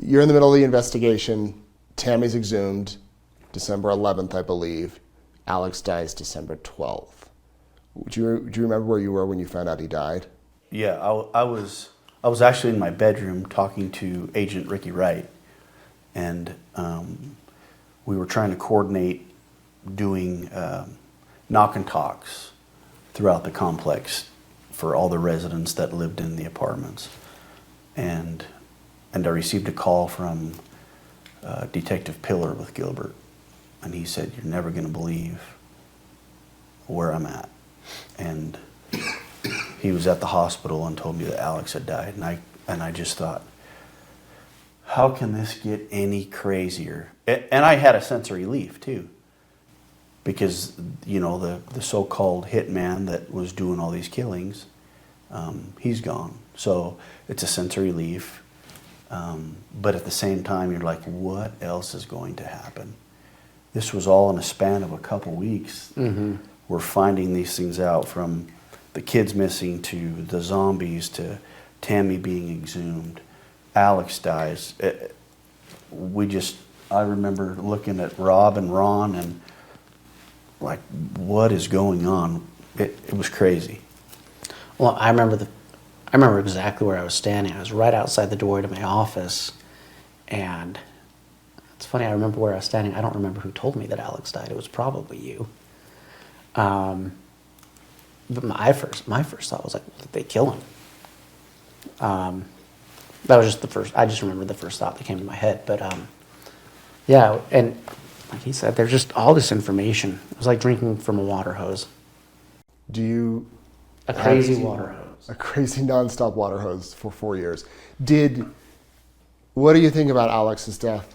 You're in the middle of the investigation. Tammy's exhumed December 11th, I believe. Alex dies December 12th. Do you remember where you were when you found out he died? Yeah, I was actually in my bedroom talking to Agent Ricky Wright, and we were trying to coordinate doing knock and talks throughout the complex for all the residents that lived in the apartments. And I received a call from Detective Pillar with Gilbert, and he said, "You're never going to believe where I'm at." And he was at the hospital and told me that Alex had died, and I just thought, how can this get any crazier? And I had a sense of relief too, because the so-called hitman that was doing all these killings, he's gone. So it's a sense of relief, but at the same time, you're like, what else is going to happen? This was all in a span of a couple weeks. Mm-hmm. We're finding these things out, from the kids missing to the zombies to Tammy being exhumed. Alex dies. I remember looking at Rob and Ron and like, what is going on? It was crazy. Well, I remember exactly where I was standing. I was right outside the door to my office, and it's funny, I remember where I was standing. I don't remember who told me that Alex died. It was probably you. But my first thought was like, did they kill him? That was just the first. I just remember the first thought that came to my head. But yeah, and like he said, there's just all this information. It was like drinking from a water hose. A crazy water hose. A crazy nonstop water hose for 4 years. What do you think about Alex's death?